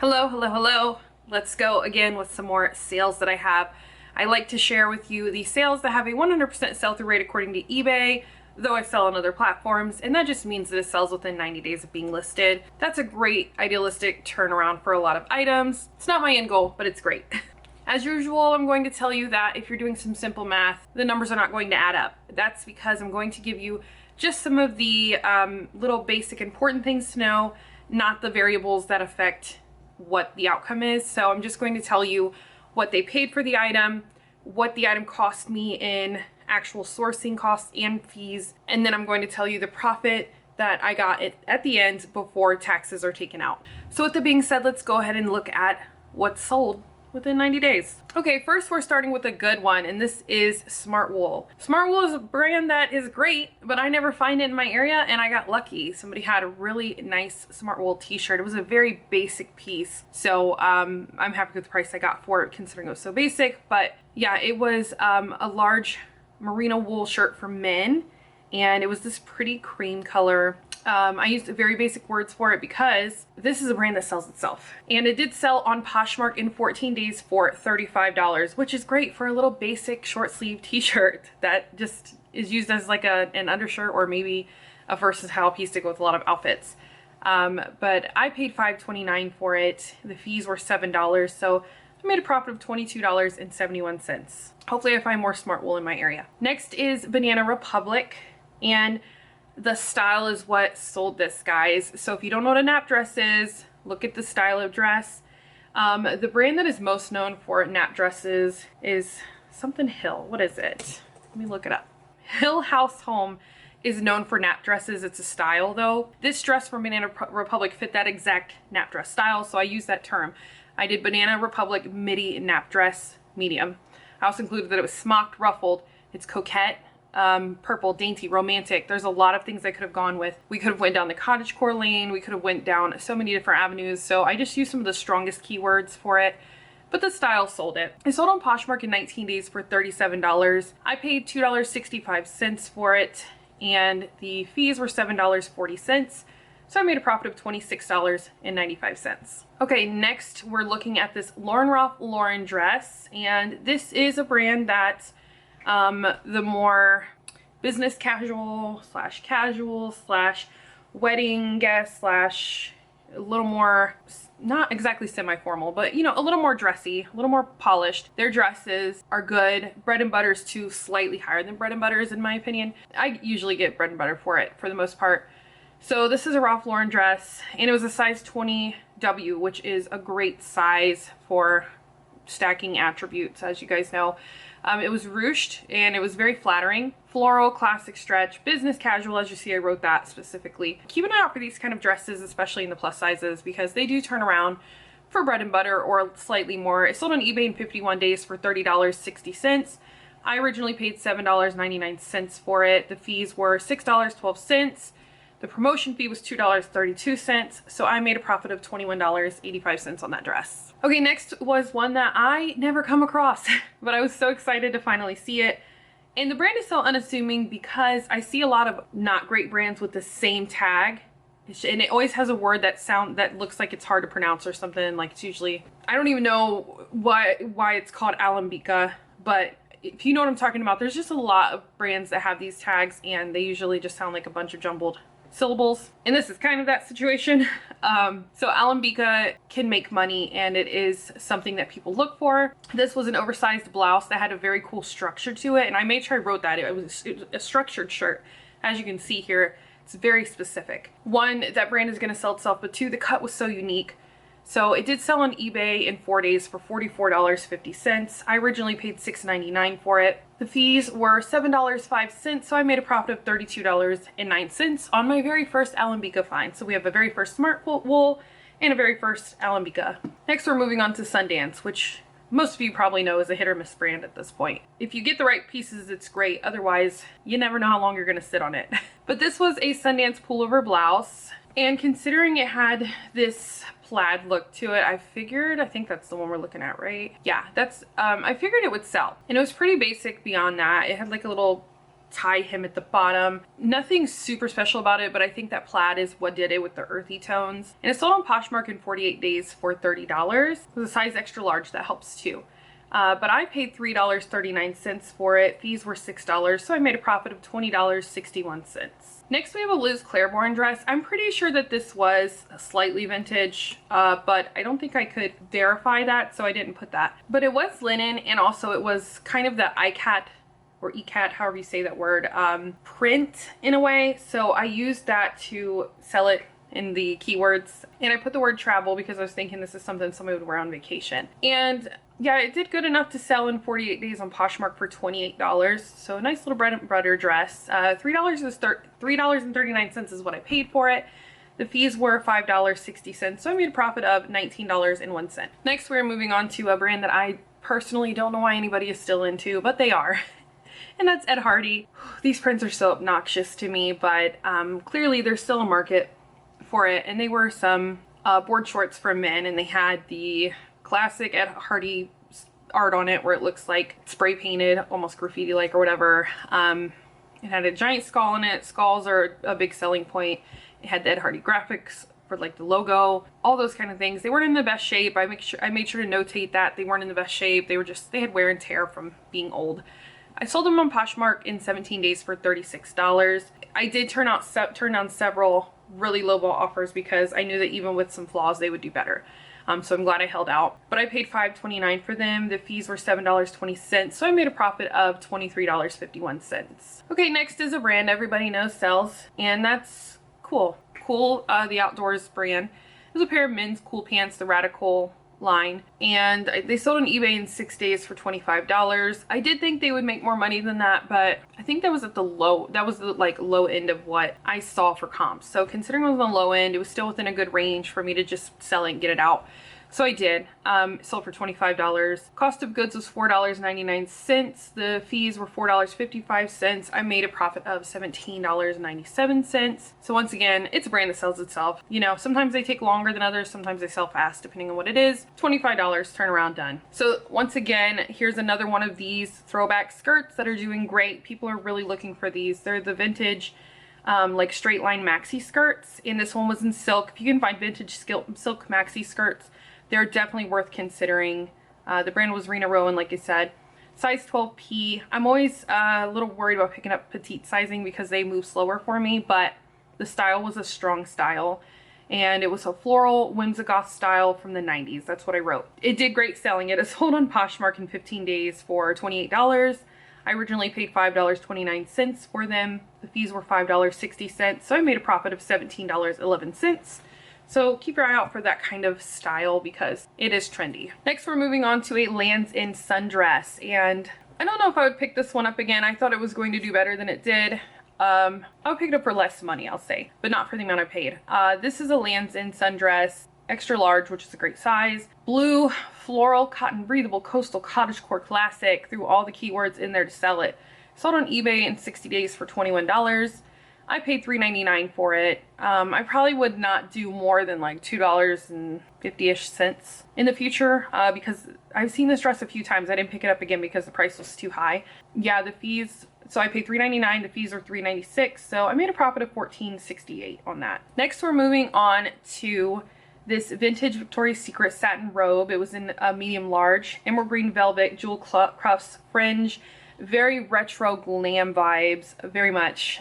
Hello, hello, hello. Let's go again with some more sales that I have. I like to share with you the sales that have a 100% sell-through rate according to eBay, though I sell on other platforms, and that just means that it sells within 90 days of being listed. That's a great idealistic turnaround for a lot of items. It's not my end goal, but it's great. As usual, I'm going to tell you that if you're doing some simple math, the numbers are not going to add up. That's because I'm going to give you just some of the little basic important things to know, not the variables that affect what the outcome is. So I'm just going to tell you what they paid for the item, what the item cost me in actual sourcing costs and fees, and then I'm going to tell you the profit that I got at the end before taxes are taken out. So with that being said, let's go ahead and look at what's sold within 90 days. Okay, first we're starting with a good one, and this is Smartwool. Smartwool is a brand that is great, but I never find it in my area, and I got lucky. Somebody had a really nice Smartwool t-shirt. It was a very basic piece, so I'm happy with the price I got for it considering it was so basic. But yeah, it was a large merino wool shirt for men, and it was this pretty cream color. I used very basic words for it because this is a brand that sells itself. And it did sell on Poshmark in 14 days for $35, which is great for a little basic short sleeve t-shirt that just is used as like an undershirt or maybe a versatile piece to go with a lot of outfits. But I paid $5.29 for it. The fees were $7, so I made a profit of $22.71. Hopefully I find more Smartwool in my area. Next is Banana Republic, and the style is what sold this, guys. So if you don't know what a nap dress is, look at the style of dress. The brand that is most known for nap dresses is something Hill. What is it? Let me look it up. Hill House Home is known for nap dresses. It's a style though. This dress from Banana Republic fit that exact nap dress style, so I use that term. I did Banana Republic midi nap dress medium. I also included that it was smocked, ruffled. It's coquette, purple, dainty, romantic. There's a lot of things I could have gone with. We could have went down the cottagecore lane. We could have went down so many different avenues. So I just used some of the strongest keywords for it, but the style sold it. I sold on Poshmark in 19 days for $37. I paid $2.65 for it, and the fees were $7.40. So I made a profit of $26.95. Okay, next we're looking at this Lauren dress, and this is a brand that the more business casual slash wedding guest slash a little more, not exactly semi-formal, but you know, a little more dressy, a little more polished. Their dresses are good. Bread and butter is too slightly higher than bread and butter is in my opinion. I usually get bread and butter for it for the most part. So this is a Ralph Lauren dress, and it was a size 20W, which is a great size for stacking attributes, as you guys know. It was ruched, and it was very flattering. Floral, classic stretch, business casual, as you see I wrote that specifically. Keep an eye out for these kind of dresses, especially in the plus sizes, because they do turn around for bread and butter or slightly more. It sold on eBay in 51 days for $30.60. I originally paid $7.99 for it. The fees were $6.12. The promotion fee was $2.32, so I made a profit of $21.85 on that dress. Okay, next was one that I never come across, but I was so excited to finally see it. And the brand is so unassuming because I see a lot of not great brands with the same tag, and it always has a word that looks like it's hard to pronounce or something. Like it's usually, I don't even know why it's called Alamba, but if you know what I'm talking about, there's just a lot of brands that have these tags, and they usually just sound like a bunch of jumbled syllables, and this is kind of that situation. So Alamba can make money, and it is something that people look for. This was an oversized blouse that had a very cool structure to it, and I made sure I wrote that. It was a structured shirt. As you can see here, it's very specific. One, that brand is going to sell itself, but two, the cut was so unique. So it did sell on eBay in 4 days for $44.50. I originally paid $6.99 for it. The fees were $7.05, so I made a profit of $32.09 on my very first Alamba find. So we have a very first Smartwool and a very first Alamba. Next, we're moving on to Sundance, which most of you probably know is a hit or miss brand at this point. If you get the right pieces, it's great. Otherwise, you never know how long you're going to sit on it. But this was a Sundance pullover blouse, and considering it had this plaid look to it, I think that's the one we're looking at, right? Yeah, that's I figured it would sell, and it was pretty basic beyond that. It had like a little tie hem at the bottom. Nothing super special about it, but I think that plaid is what did it with the earthy tones. And it's sold on Poshmark in 48 days for $30. With a size extra large, that helps too. But I paid $3.39 for it. Fees were $6, so I made a profit of $20.61. Next, we have a Liz Claiborne dress. I'm pretty sure that this was slightly vintage, but I don't think I could verify that, so I didn't put that. But it was linen, and also it was kind of the ICAT, or ECAT, however you say that word, print in a way. So I used that to sell it in the keywords. And I put the word travel because I was thinking this is something somebody would wear on vacation. And yeah, it did good enough to sell in 48 days on Poshmark for $28. So a nice little bread and butter dress. $3.39 is what I paid for it. The fees were $5.60. So I made a profit of $19.01. Next, we're moving on to a brand that I personally don't know why anybody is still into, but they are. And that's Ed Hardy. These prints are so obnoxious to me, but clearly there's still a market for it. And they were some board shorts for men, and they had the classic Ed Hardy art on it where it looks like spray painted, almost graffiti like or whatever. It had a giant skull in it. Skulls are a big selling point. It had the Ed Hardy graphics for like the logo, all those kind of things. They weren't in the best shape. I made sure to notate that they weren't in the best shape. They had wear and tear from being old. I sold them on Poshmark in 17 days for $36. I did turn down several really lowball offers because I knew that even with some flaws they would do better. So I'm glad I held out. But I paid $5.29 for them. The fees were $7.20, so I made a profit of $23.51. Okay, next is a brand everybody knows sells, and that's Kuhl. Kuhl, the outdoors brand. It was a pair of men's Kuhl pants, the Radical line, and they sold on eBay in 6 days for $25. I did think they would make more money than that, but I think that was at the low end of what I saw for comps. So considering it was on the low end, it was still within a good range for me to just sell it and get it out. So I did. Sold for $25. Cost of goods was $4.99. The fees were $4.55. I made a profit of $17.97. So once again, it's a brand that sells itself. You know, sometimes they take longer than others. Sometimes they sell fast, depending on what it is. $25, turnaround done. So once again, here's another one of these throwback skirts that are doing great. People are really looking for these. They're the vintage like straight line maxi skirts, and this one was in silk. If you can find vintage silk maxi skirts, they're definitely worth considering. The brand was René Rofé, like I said. Size 12P. I'm always a little worried about picking up petite sizing because they move slower for me, but the style was a strong style. And it was a floral whimsigoth style from the 90s. That's what I wrote. It did great selling. It is sold on Poshmark in 15 days for $28. I originally paid $5.29 for them. The fees were $5.60, so I made a profit of $17.11. So keep your eye out for that kind of style because it is trendy. Next, we're moving on to a Lands' End sundress, and I don't know if I would pick this one up again. I thought it was going to do better than it did. I would pick it up for less money, I'll say, but not for the amount I paid. This is a Lands' End sundress, extra large, which is a great size. Blue, floral, cotton, breathable, coastal, cottagecore, classic. Threw all the keywords in there to sell it. Sold on eBay in 60 days for $21. I paid $3.99 for it. I probably would not do more than like $2.50-ish in the future because I've seen this dress a few times. I didn't pick it up again because the price was too high. Yeah, the fees, so I paid $3.99. The fees are $3.96, so I made a profit of $14.68 on that. Next, we're moving on to this vintage Victoria's Secret satin robe. It was in a medium large, emerald green velvet, jewel cuffs, fringe, very retro glam vibes, very much.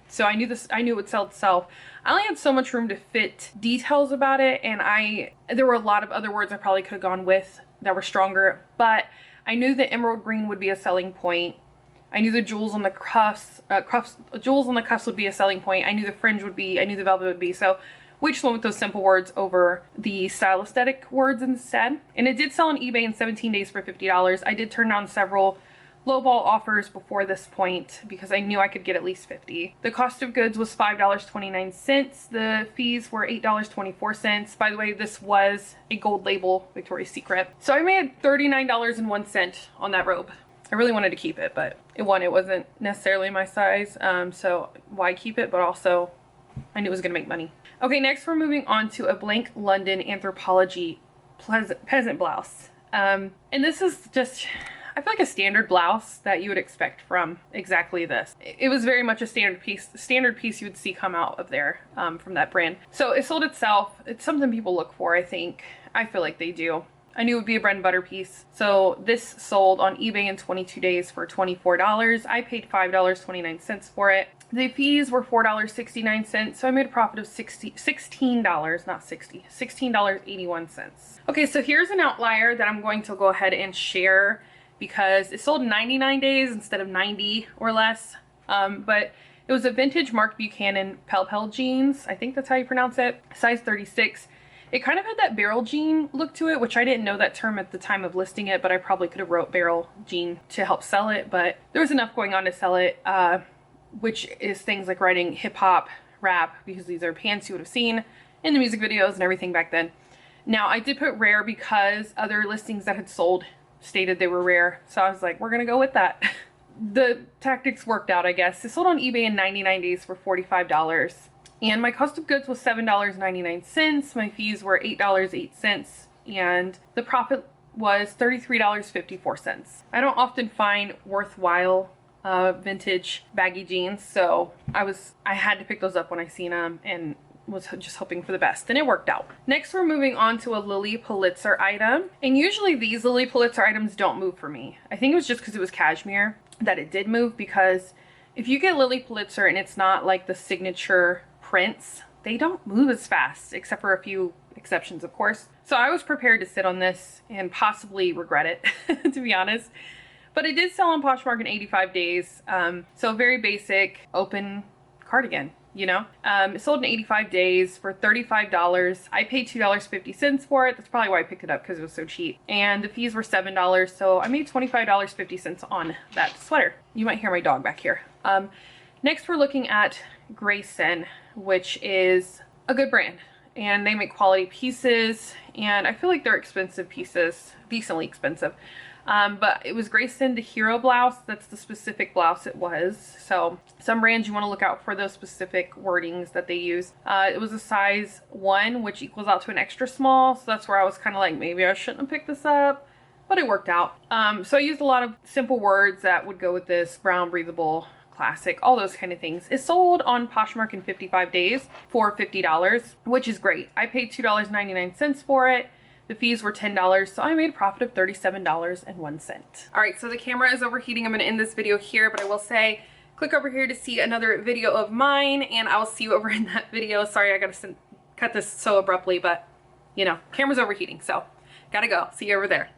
So I knew it would sell itself. I only had so much room to fit details about it, and there were a lot of other words I probably could have gone with that were stronger, but I knew the emerald green would be a selling point. I knew the jewels on the cuffs would be a selling point. I knew the fringe would be, I knew the velvet would be, so we just went with those simple words over the style aesthetic words instead. And it did sell on eBay in 17 days for $50. I did turn down several lowball offers before this point because I knew I could get at least $50. The cost of goods was $5.29. The fees were $8.24. By the way, this was a gold label Victoria's Secret. So I made $39.01 on that robe. I really wanted to keep it, but it wasn't necessarily my size, so why keep it? But also, I knew it was going to make money. Okay, next we're moving on to a blank London Anthropologie peasant blouse. And this is just, I feel like a standard blouse that you would expect from exactly this. It was very much a standard piece you would see come out of there from that brand. So it sold itself. It's something people look for, I think. I feel like they do. I knew it would be a bread and butter piece. So this sold on eBay in 22 days for $24. I paid $5.29 for it. The fees were $4.69, so I made a profit of $16, not 60, $16.81. Okay, so here's an outlier that I'm going to go ahead and share because it sold in 99 days instead of 90 or less. But it was a vintage Mark Buchanan Pel jeans. I think that's how you pronounce it. Size 36. It kind of had that barrel jean look to it, which I didn't know that term at the time of listing it, but I probably could have wrote barrel jean to help sell it, but there was enough going on to sell it, which is things like writing hip hop, rap, because these are pants you would have seen in the music videos and everything back then. Now I did put rare because other listings that had sold stated they were rare, so I was like, we're gonna go with that. The tactics worked out, I guess. It sold on eBay in 99 days for $45. And my cost of goods was $7.99. My fees were $8.08. And the profit was $33.54. I don't often find worthwhile vintage baggy jeans. So I had to pick those up when I seen them and was just hoping for the best, and it worked out. Next, we're moving on to a Lilly Pulitzer item. And usually these Lilly Pulitzer items don't move for me. I think it was just because it was cashmere that it did move, because if you get Lilly Pulitzer and it's not like the signature prints, they don't move as fast, except for a few exceptions, of course. So I was prepared to sit on this and possibly regret it, to be honest. But it did sell on Poshmark in 85 days. So very basic, open cardigan, you know? It sold in 85 days for $35. I paid $2.50 for it. That's probably why I picked it up, because it was so cheap. And the fees were $7, so I made $25.50 on that sweater. You might hear my dog back here. Next, we're looking at Grayson, which is a good brand, and they make quality pieces, and I feel like they're expensive pieces, decently expensive. But it was Grayson, the hero blouse. That's the specific blouse it was. So some brands, you want to look out for those specific wordings that they use. It was a size 1, which equals out to an extra small. So that's where I was kind of like, maybe I shouldn't have picked this up, but it worked out. So I used a lot of simple words that would go with this: brown, breathable, classic, all those kind of things. It sold on Poshmark in 55 days for $50, which is great. I paid $2.99 for it. The fees were $10, so I made a profit of $37.01. All right, so the camera is overheating. I'm gonna end this video here, but I will say, click over here to see another video of mine, and I will see you over in that video. Sorry, I gotta cut this so abruptly, but you know, camera's overheating, so gotta go. See you over there.